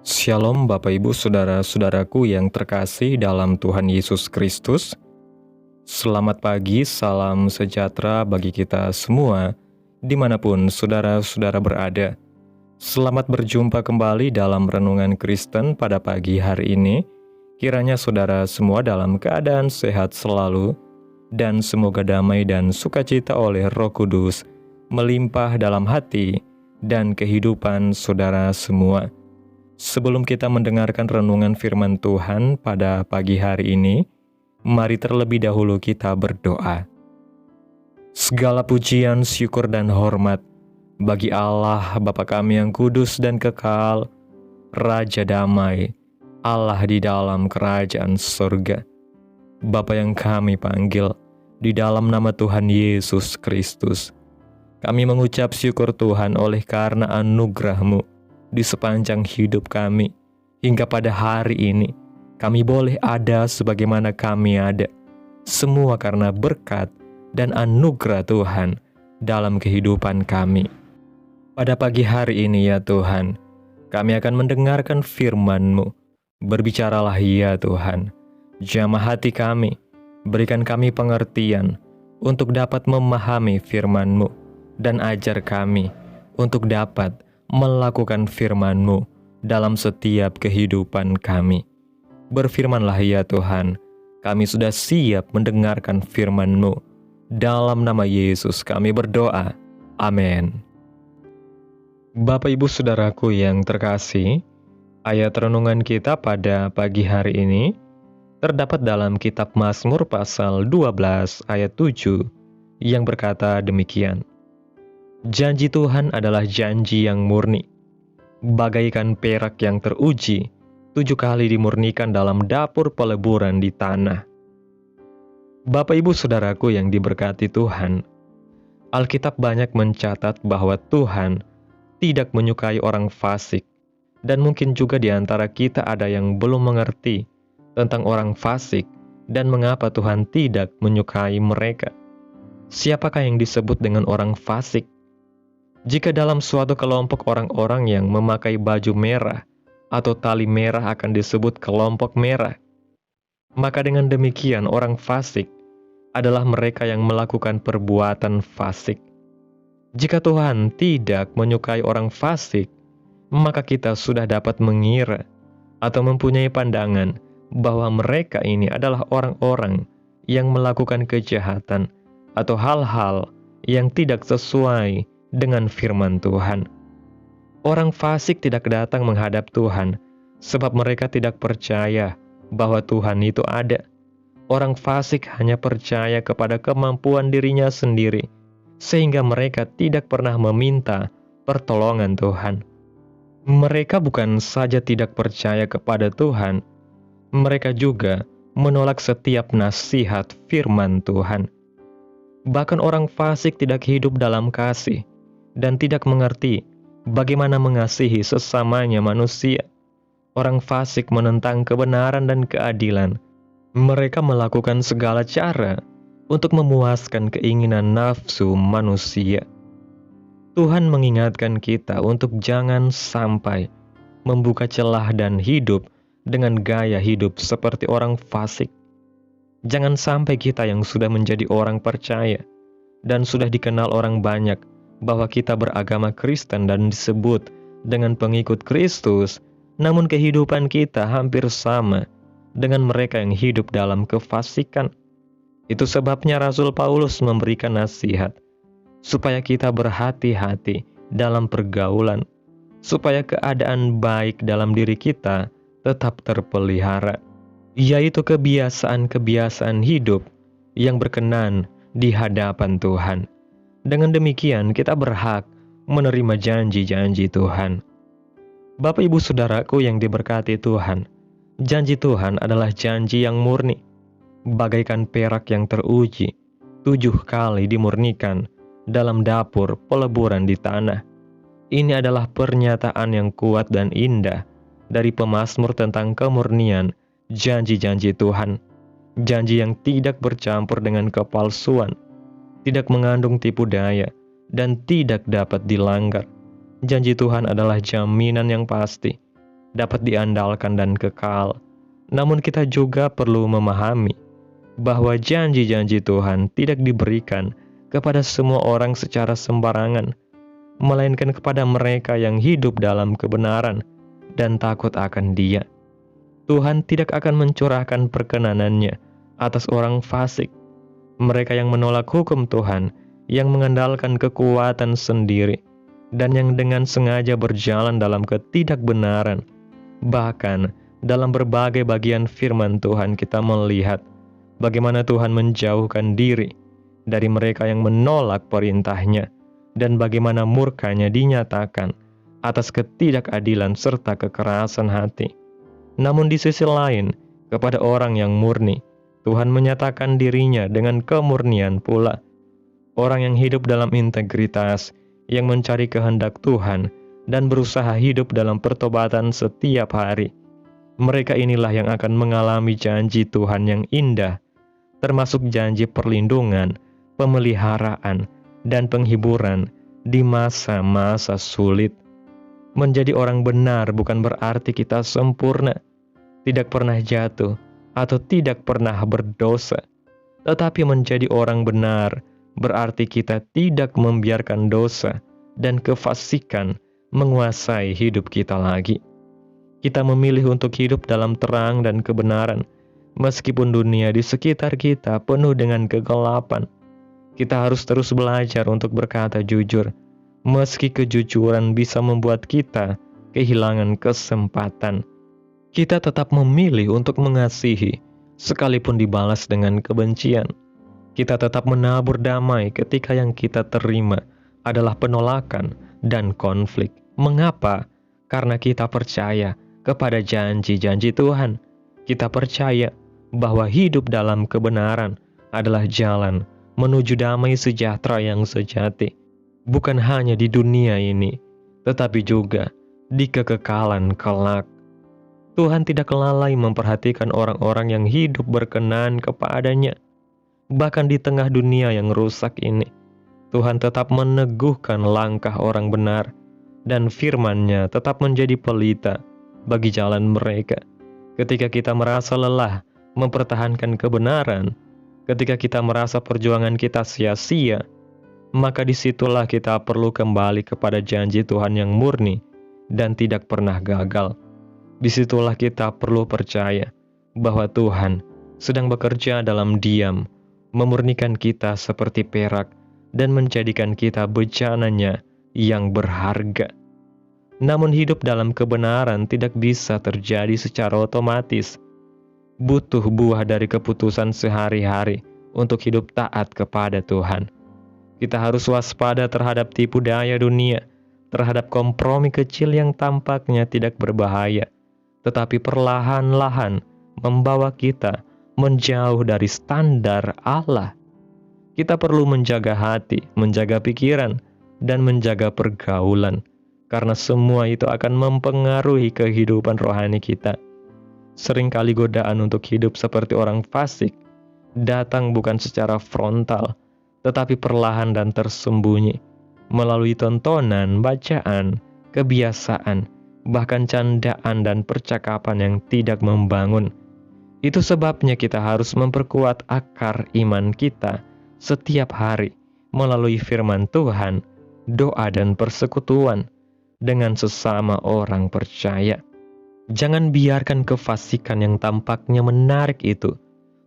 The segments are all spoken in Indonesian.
Shalom Bapak Ibu Saudara-saudaraku yang terkasih dalam Tuhan Yesus Kristus. Selamat pagi, salam sejahtera bagi kita semua, dimanapun saudara-saudara berada. Selamat berjumpa kembali dalam Renungan Kristen pada pagi hari ini. Kiranya saudara semua dalam keadaan sehat selalu, dan semoga damai dan sukacita oleh Roh Kudus melimpah dalam hati dan kehidupan saudara semua. Sebelum kita mendengarkan renungan firman Tuhan pada pagi hari ini, mari terlebih dahulu kita berdoa. Segala pujian, syukur, dan hormat bagi Allah Bapa kami yang kudus dan kekal, Raja damai, Allah di dalam kerajaan surga. Bapa yang kami panggil di dalam nama Tuhan Yesus Kristus. Kami mengucap syukur Tuhan oleh karena anugerah-Mu di sepanjang hidup kami, hingga pada hari ini, kami boleh ada sebagaimana kami ada. Semua karena berkat dan anugerah Tuhan dalam kehidupan kami. Pada pagi hari ini ya Tuhan, kami akan mendengarkan firman-Mu. Berbicaralah ya Tuhan, jamah hati kami, berikan kami pengertian untuk dapat memahami firman-Mu, dan ajar kami untuk dapat melakukan firman-Mu dalam setiap kehidupan kami. Berfirmanlah ya Tuhan, kami sudah siap mendengarkan firman-Mu. Dalam nama Yesus kami berdoa. Amin. Bapak Ibu Saudaraku yang terkasih, ayat renungan kita pada pagi hari ini terdapat dalam kitab Mazmur pasal 12 ayat 7 yang berkata demikian. Janji Tuhan adalah janji yang murni, bagaikan perak yang teruji, 7 kali dimurnikan dalam dapur peleburan di tanah. Bapak Ibu Saudaraku yang diberkati Tuhan, Alkitab banyak mencatat bahwa Tuhan tidak menyukai orang fasik, dan mungkin juga di antara kita ada yang belum mengerti tentang orang fasik dan mengapa Tuhan tidak menyukai mereka. Siapakah yang disebut dengan orang fasik? Jika dalam suatu kelompok orang-orang yang memakai baju merah atau tali merah akan disebut kelompok merah, maka dengan demikian orang fasik adalah mereka yang melakukan perbuatan fasik. Jika Tuhan tidak menyukai orang fasik, maka kita sudah dapat mengira atau mempunyai pandangan bahwa mereka ini adalah orang-orang yang melakukan kejahatan atau hal-hal yang tidak sesuai dengan firman Tuhan. Orang fasik tidak datang menghadap Tuhan sebab mereka tidak percaya bahwa Tuhan itu ada. Orang fasik hanya percaya kepada kemampuan dirinya sendiri, sehingga mereka tidak pernah meminta pertolongan Tuhan. Mereka bukan saja tidak percaya kepada Tuhan, mereka juga menolak setiap nasihat firman Tuhan. Bahkan orang fasik tidak hidup dalam kasih dan tidak mengerti bagaimana mengasihi sesamanya manusia. Orang fasik menentang kebenaran dan keadilan. Mereka melakukan segala cara untuk memuaskan keinginan nafsu manusia. Tuhan mengingatkan kita untuk jangan sampai membuka celah dan hidup dengan gaya hidup seperti orang fasik. Jangan sampai kita yang sudah menjadi orang percaya dan sudah dikenal orang banyak bahwa kita beragama Kristen dan disebut dengan pengikut Kristus, namun kehidupan kita hampir sama dengan mereka yang hidup dalam kefasikan. Itu sebabnya Rasul Paulus memberikan nasihat supaya kita berhati-hati dalam pergaulan, supaya keadaan baik dalam diri kita tetap terpelihara, yaitu kebiasaan-kebiasaan hidup yang berkenan di hadapan Tuhan. Dengan demikian, kita berhak menerima janji-janji Tuhan. Bapak Ibu Saudaraku yang diberkati Tuhan, janji Tuhan adalah janji yang murni, bagaikan perak yang teruji, 7 kali dimurnikan dalam dapur peleburan di tanah. Ini adalah pernyataan yang kuat dan indah dari pemazmur tentang kemurnian janji-janji Tuhan, janji yang tidak bercampur dengan kepalsuan, tidak mengandung tipu daya, dan tidak dapat dilanggar. Janji Tuhan adalah jaminan yang pasti dapat diandalkan dan kekal. Namun kita juga perlu memahami bahwa janji-janji Tuhan tidak diberikan kepada semua orang secara sembarangan, melainkan kepada mereka yang hidup dalam kebenaran dan takut akan Dia. Tuhan tidak akan mencurahkan perkenanannya atas orang fasik, mereka yang menolak hukum Tuhan, yang mengandalkan kekuatan sendiri, dan yang dengan sengaja berjalan dalam ketidakbenaran. Bahkan dalam berbagai bagian firman Tuhan kita melihat bagaimana Tuhan menjauhkan diri dari mereka yang menolak perintah-Nya, dan bagaimana murka-Nya dinyatakan atas ketidakadilan serta kekerasan hati. Namun di sisi lain, kepada orang yang murni, Tuhan menyatakan diri-Nya dengan kemurnian pula. Orang yang hidup dalam integritas, yang mencari kehendak Tuhan, dan berusaha hidup dalam pertobatan setiap hari. Mereka inilah yang akan mengalami janji Tuhan yang indah, termasuk janji perlindungan, pemeliharaan, dan penghiburan di masa-masa sulit. Menjadi orang benar bukan berarti kita sempurna, tidak pernah jatuh, atau tidak pernah berdosa. Tetapi menjadi orang benar berarti kita tidak membiarkan dosa dan kefasikan menguasai hidup kita lagi. Kita memilih untuk hidup dalam terang dan kebenaran, meskipun dunia di sekitar kita penuh dengan kegelapan. Kita harus terus belajar untuk berkata jujur, meski kejujuran bisa membuat kita kehilangan kesempatan. Kita tetap memilih untuk mengasihi, sekalipun dibalas dengan kebencian. Kita tetap menabur damai ketika yang kita terima adalah penolakan dan konflik. Mengapa? Karena kita percaya kepada janji-janji Tuhan. Kita percaya bahwa hidup dalam kebenaran adalah jalan menuju damai sejahtera yang sejati, bukan hanya di dunia ini, tetapi juga di kekekalan kelak. Tuhan tidak lalai memperhatikan orang-orang yang hidup berkenan kepada-Nya. Bahkan di tengah dunia yang rusak ini, Tuhan tetap meneguhkan langkah orang benar, dan firman-Nya tetap menjadi pelita bagi jalan mereka. Ketika kita merasa lelah mempertahankan kebenaran, ketika kita merasa perjuangan kita sia-sia, maka disitulah kita perlu kembali kepada janji Tuhan yang murni dan tidak pernah gagal. Disitulah kita perlu percaya bahwa Tuhan sedang bekerja dalam diam, memurnikan kita seperti perak dan menjadikan kita bejananya yang berharga. Namun hidup dalam kebenaran tidak bisa terjadi secara otomatis. Butuh buah dari keputusan sehari-hari untuk hidup taat kepada Tuhan. Kita harus waspada terhadap tipu daya dunia, terhadap kompromi kecil yang tampaknya tidak berbahaya, tetapi perlahan-lahan membawa kita menjauh dari standar Allah. Kita perlu menjaga hati, menjaga pikiran, dan menjaga pergaulan, karena semua itu akan mempengaruhi kehidupan rohani kita. Seringkali godaan untuk hidup seperti orang fasik datang bukan secara frontal, tetapi perlahan dan tersembunyi, melalui tontonan, bacaan, kebiasaan, bahkan candaan dan percakapan yang tidak membangun. Itu sebabnya kita harus memperkuat akar iman kita setiap hari melalui firman Tuhan, doa dan persekutuan dengan sesama orang percaya. Jangan biarkan kefasikan yang tampaknya menarik itu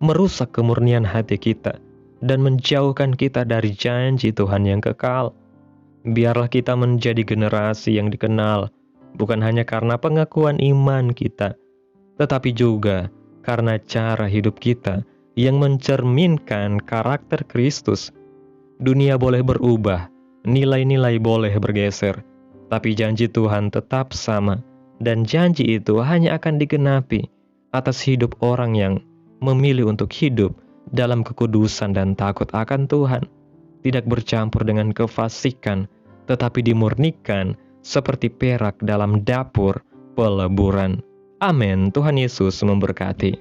merusak kemurnian hati kita dan menjauhkan kita dari janji Tuhan yang kekal. Biarlah kita menjadi generasi yang dikenal bukan hanya karena pengakuan iman kita, tetapi juga karena cara hidup kita yang mencerminkan karakter Kristus. Dunia boleh berubah, nilai-nilai boleh bergeser, tapi janji Tuhan tetap sama. Dan janji itu hanya akan digenapi atas hidup orang yang memilih untuk hidup dalam kekudusan dan takut akan Tuhan, tidak bercampur dengan kefasikan, tetapi dimurnikan seperti perak dalam dapur peleburan. Amin. Tuhan Yesus memberkati.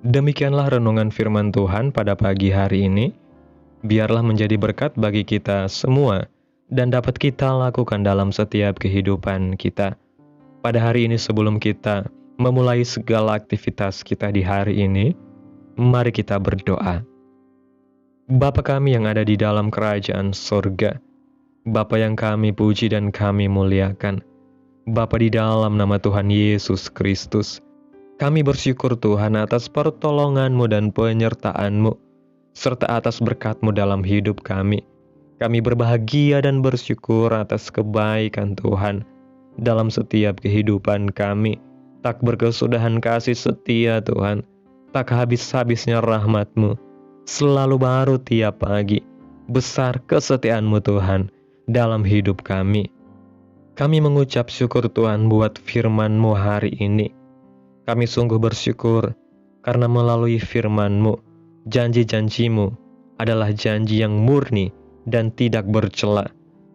Demikianlah renungan firman Tuhan pada pagi hari ini. Biarlah menjadi berkat bagi kita semua dan dapat kita lakukan dalam setiap kehidupan kita. Pada hari ini sebelum kita memulai segala aktivitas kita di hari ini, mari kita berdoa. Bapa kami yang ada di dalam kerajaan sorga, Bapa yang kami puji dan kami muliakan, Bapa di dalam nama Tuhan Yesus Kristus, kami bersyukur Tuhan atas pertolongan-Mu dan penyertaan-Mu, serta atas berkat-Mu dalam hidup kami. Kami berbahagia dan bersyukur atas kebaikan Tuhan dalam setiap kehidupan kami. Tak berkesudahan kasih setia Tuhan, tak habis-habisnya rahmat-Mu, selalu baru tiap pagi. Besar kesetiaan-Mu Tuhan dalam hidup kami. Kami mengucap syukur Tuhan buat firman-Mu hari ini. Kami sungguh bersyukur karena melalui firman-Mu, janji-janji-Mu adalah janji yang murni dan tidak bercela.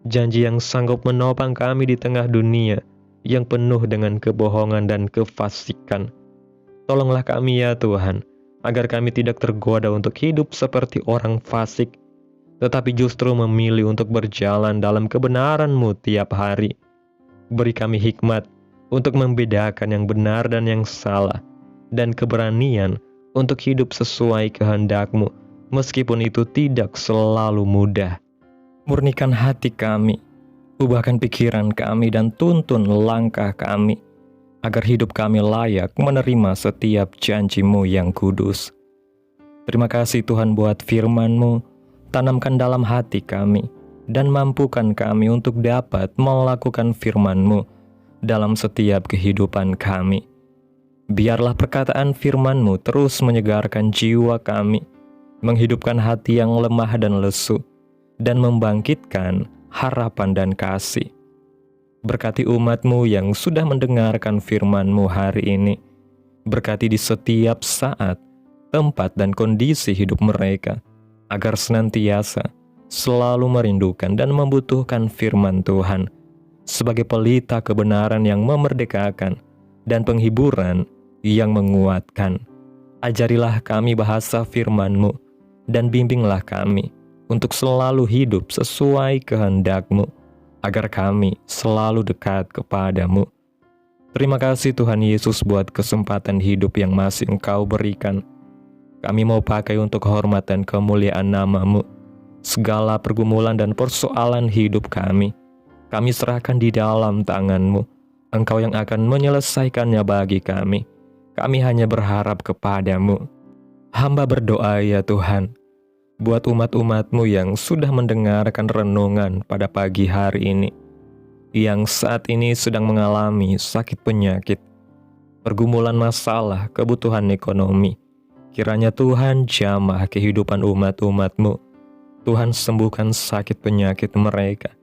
Janji yang sanggup menopang kami di tengah dunia yang penuh dengan kebohongan dan kefasikan. Tolonglah kami ya Tuhan, agar kami tidak tergoda untuk hidup seperti orang fasik, tetapi justru memilih untuk berjalan dalam kebenaran-Mu tiap hari. Beri kami hikmat untuk membedakan yang benar dan yang salah, dan keberanian untuk hidup sesuai kehendak-Mu, meskipun itu tidak selalu mudah. Murnikan hati kami, ubahkan pikiran kami dan tuntun langkah kami, agar hidup kami layak menerima setiap janji-Mu yang kudus. Terima kasih Tuhan buat firman-Mu, tanamkan dalam hati kami, dan mampukan kami untuk dapat melakukan firman-Mu dalam setiap kehidupan kami. Biarlah perkataan firman-Mu terus menyegarkan jiwa kami, menghidupkan hati yang lemah dan lesu, dan membangkitkan harapan dan kasih. Berkati umat-Mu yang sudah mendengarkan firman-Mu hari ini. Berkati di setiap saat, tempat, dan kondisi hidup mereka, agar senantiasa selalu merindukan dan membutuhkan firman Tuhan sebagai pelita kebenaran yang memerdekakan dan penghiburan yang menguatkan. Ajarilah kami bahasa firman-Mu dan bimbinglah kami untuk selalu hidup sesuai kehendak-Mu, agar kami selalu dekat kepada-Mu. Terima kasih Tuhan Yesus buat kesempatan hidup yang masih Engkau berikan. Kami mau pakai untuk hormat dan kemuliaan nama-Mu. Segala pergumulan dan persoalan hidup kami serahkan di dalam tangan-Mu. Engkau yang akan menyelesaikannya bagi kami. Kami hanya berharap kepada-Mu. Hamba berdoa ya Tuhan, buat umat-umat-Mu yang sudah mendengarkan renungan pada pagi hari ini, yang saat ini sedang mengalami sakit penyakit, pergumulan masalah, kebutuhan ekonomi. Kiranya Tuhan jamah kehidupan umat-umat-Mu. Tuhan sembuhkan sakit penyakit mereka.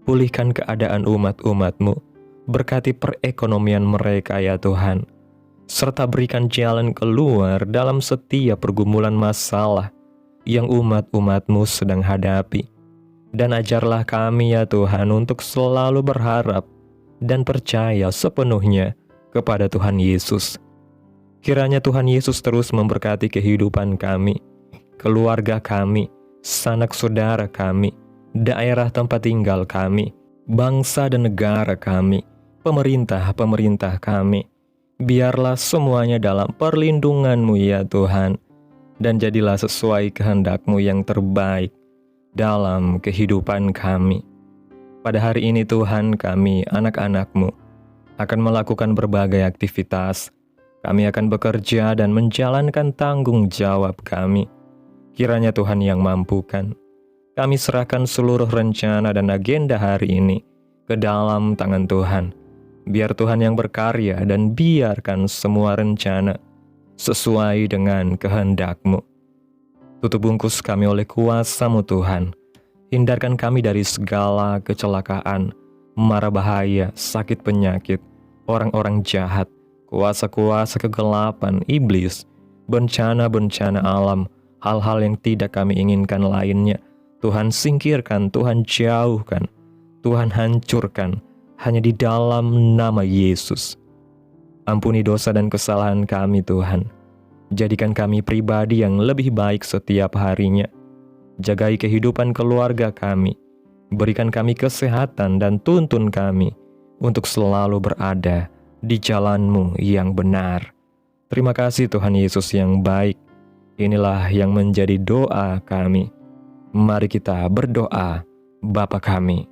Pulihkan keadaan umat-umat-Mu. Berkati perekonomian mereka ya Tuhan. Serta berikan jalan keluar dalam setiap pergumulan masalah yang umat-umat-Mu sedang hadapi. Dan ajarlah kami ya Tuhan untuk selalu berharap dan percaya sepenuhnya kepada Tuhan Yesus. Kiranya Tuhan Yesus terus memberkati kehidupan kami, keluarga kami, sanak saudara kami, daerah tempat tinggal kami, bangsa dan negara kami, pemerintah-pemerintah kami. Biarlah semuanya dalam perlindungan-Mu ya Tuhan, dan jadilah sesuai kehendak-Mu yang terbaik dalam kehidupan kami. Pada hari ini Tuhan, kami anak-anak-Mu akan melakukan berbagai aktivitas. Kami akan bekerja dan menjalankan tanggung jawab kami. Kiranya Tuhan yang mampukan. Kami serahkan seluruh rencana dan agenda hari ini ke dalam tangan Tuhan. Biar Tuhan yang berkarya dan biarkan semua rencana sesuai dengan kehendak-Mu. Tutup bungkus kami oleh kuasa-Mu Tuhan. Hindarkan kami dari segala kecelakaan, mara bahaya, sakit penyakit, orang-orang jahat, kuasa-kuasa kegelapan, iblis, bencana-bencana alam, hal-hal yang tidak kami inginkan lainnya. Tuhan singkirkan, Tuhan jauhkan, Tuhan hancurkan, hanya di dalam nama Yesus. Ampuni dosa dan kesalahan kami Tuhan. Jadikan kami pribadi yang lebih baik setiap harinya. Jagai kehidupan keluarga kami. Berikan kami kesehatan dan tuntun kami untuk selalu berada di jalan-Mu yang benar. Terima kasih Tuhan Yesus yang baik. Inilah yang menjadi doa kami. Mari kita berdoa. Bapa kami,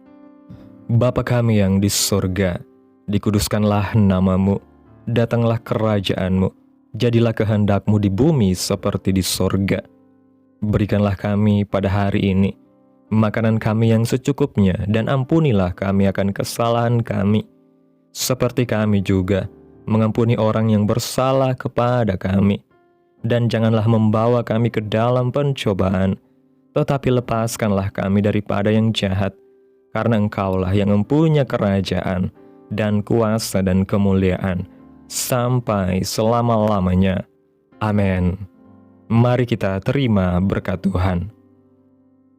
Bapa kami yang di surga, dikuduskanlah nama-Mu, datanglah kerajaan-Mu, jadilah kehendak-Mu di bumi seperti di surga. Berikanlah kami pada hari ini makanan kami yang secukupnya, dan ampunilah kami akan kesalahan kami, seperti kami juga mengampuni orang yang bersalah kepada kami. Dan janganlah membawa kami ke dalam pencobaan, tetapi lepaskanlah kami daripada yang jahat, karena Engkaulah yang mempunyai kerajaan, dan kuasa dan kemuliaan, sampai selama-lamanya. Amin. Mari kita terima berkat Tuhan.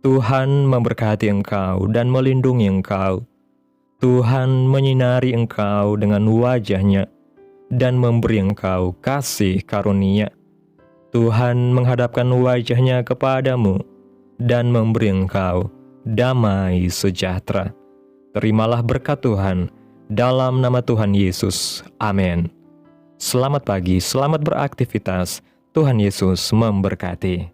Tuhan memberkati engkau dan melindungi engkau. Tuhan menyinari engkau dengan wajah-Nya, dan memberi engkau kasih karunia. Tuhan menghadapkan wajah-Nya kepadamu, dan memberi engkau damai sejahtera. Terimalah berkat Tuhan dalam nama Tuhan Yesus. Amin. Selamat pagi, selamat beraktivitas. Tuhan Yesus memberkati.